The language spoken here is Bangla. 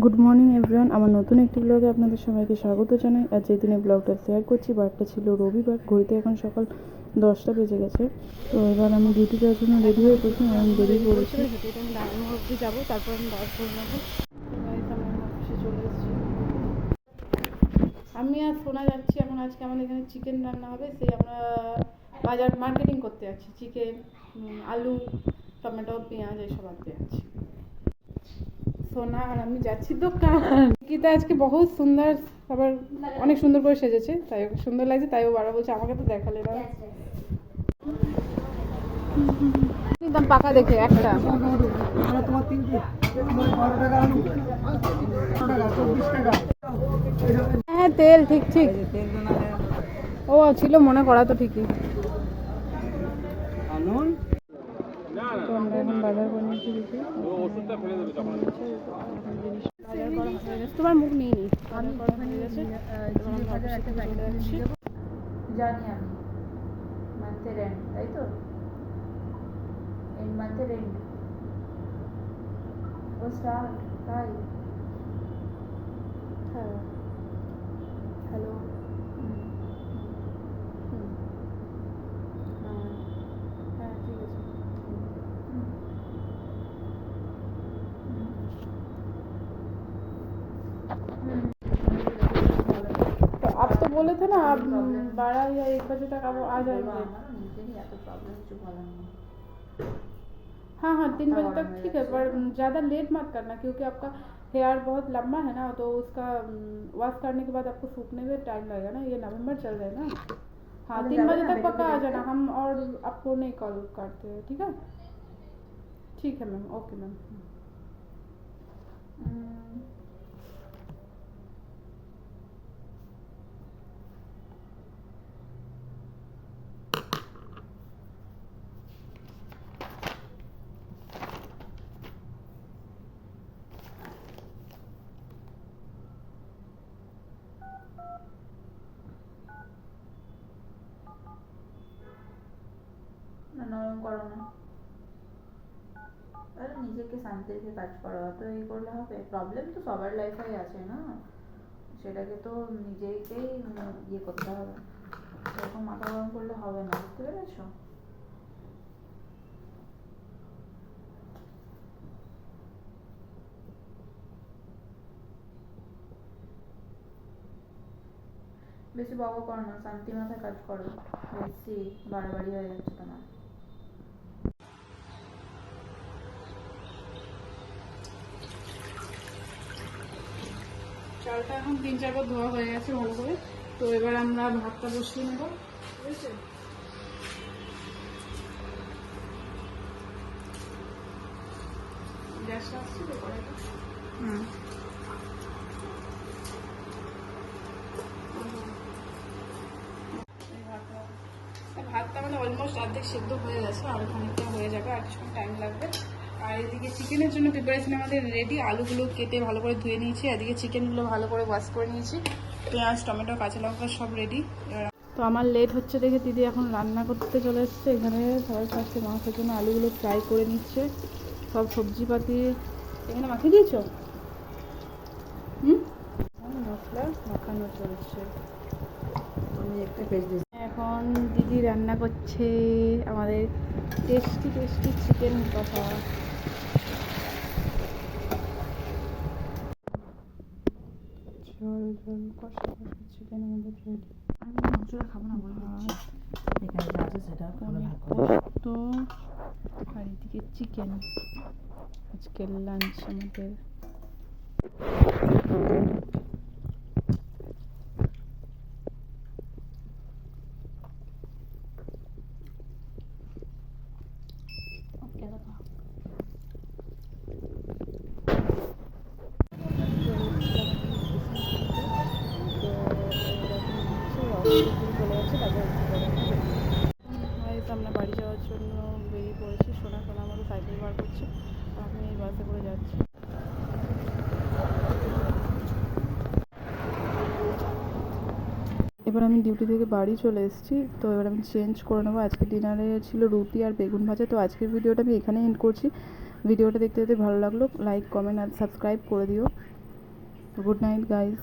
গুড মর্নিং এভরিওয়ান, আমার নতুন একটি ব্লগে আপনাদের সবাইকে স্বাগত জানাই। আর যেই দিনে ব্লগটা শেয়ার করছি, বারটা ছিল রবিবার, ঘড়িতে এখন সকাল 10টা বেজে গেছে। তো এবার আমি ডিউটি যাওয়ার জন্য রেডি হয়ে পড়ছি, আমি বেরিয়ে পড়েছি। আমি অফিসে যাবো, তারপর আমি বাস ধরে নেবো। আমি অফিসে চলে এসেছি। আমি আর শোনা যাচ্ছি এখন, আজকে আমাদের এখানে চিকেন রান্না হবে, সেই আমরা বাজার মার্কেটিং করতে যাচ্ছি। চিকেন, আলু, টমেটো, পেঁয়াজ এইসব আনতে যাচ্ছি। সোনা আর আমি যাচ্ছি দোকান। গীতা আজকে বহুত সুন্দর, আবার অনেক সুন্দর করে সেজেছে, তাই ওকে সুন্দর লাগছে, তাই ও বারবার বলছে আমাকে তো দেখালে না। দাম পাকা দেখে একটা হ্যাঁ তেল ঠিক ঠিক ও ছিল মনে করা তো ঠিকই। তো আমরা এখন বাজার করে নিয়েছি, তোমার মুখ নিয়ে নি জানি আমি মান্থের এন্ড, তাই তো এন্ড মান্থের এন্ড ও স্টার্ট, তাই হ্যাঁ। হ্যালো, হ্যাঁ ঠিক আছে। तो आप तो बोले थे ना आप 12 या 1 बजे तक आप आ जाएंगे। हाँ हाँ 3 बजे तक ठीक है, पर ज़्यादा लेट मत करना, क्योंकि आपका हेयर बहुत लंबा है ना, तो उसका वॉश करने के बाद आपको सूखने में टाइम लगेगा ना, ये नवंबर चल रहा है ना। हाँ 3 बजे तक पक्का आ जाना, हम और आपको नहीं कॉल करते हैं, ठीक है? ठीक है मैम, ओके मैम। নরম করো না, আরে নিজেকে শান্তি রেখে কাজ করো, তো এই করলে হবে? প্রবলেম তো সবার লাইফেই আছে না, সেটাকে তো নিজেকেই ইয়ে করতে হবে, এরকম মাথা গরম করলে হবে না, বুঝতে পেরেছো? বেশি বকো করো না, শান্তি মাথায় কাজ করো, বেশি বাড়াবাড়ি হয়ে যাচ্ছে তোমার। চালটা এখন 3-4 বার ধোয়া হয়ে গেছে ভালো করে, তো এবার আমরা ভাতটা বসিয়ে নেব, ঠিক আছে? গ্যাসটা আসছে তো কড়াইটা। ভাতটা মানে অলমোস্ট অর্ধেক সেদ্ধ হয়ে গেছে, আর খানিকটা হয়ে যাবে, আর কিছুক্ষণ টাইম লাগবে। আর এদিকে চিকেনের জন্য প্রিপারেশন আমাদের রেডি, আলুগুলো কেটে ভালো করে ধুয়ে নিয়েছি, এদিকে চিকেনগুলো ভালো করে ওয়াশ করে নিয়েছি, পেঁয়াজ, টমেটো, কাঁচা লঙ্কা সব রেডি। তো আমার লেট হচ্ছে দেখে দিদি এখন রান্না করতে চলে এসছে। এখানে সবাই ফার্স্টে মাংসের জন্য আলুগুলো ফ্রাই করে নিচ্ছে, সব সবজিপাতি এখানে মাখিয়ে দিয়েছো। মশলা মাখানো চলছে। আমি একটা পেজ দিচ্ছি। এখন দিদি রান্না করছে আমাদের টেস্টি টেস্টি চিকেন কষা। ঝোল ঝোল কষা কষা চিকেন আমাদের রেডি। আমি মাংসটা খাবো না বলে এখানে যা আছে সেটা তো আর এদিকে চিকেন, আজকের লাঞ্চ আমাদের। চলে যাচ্ছে, তারপর আমরা বাড়ি যাওয়ার জন্য বেরিয়ে পড়েছি। সোনা আমাকে সাইকেল বার করছে, আমি এই বাসে করে যাচ্ছি। এবার আমি ডিউটি থেকে বাড়ি চলে এসেছি, তো এবার আমি চেঞ্জ করে নেবো। আজকে ডিনারে ছিল রুটি আর বেগুন ভাজা। তো আজকের ভিডিওটা আমি এখানে এন্ড করছি। ভিডিওটা দেখতে দেখতে ভালো লাগলো, লাইক, কমেন্ট আর সাবস্ক্রাইব করে দিও। তো গুড নাইট গাইস।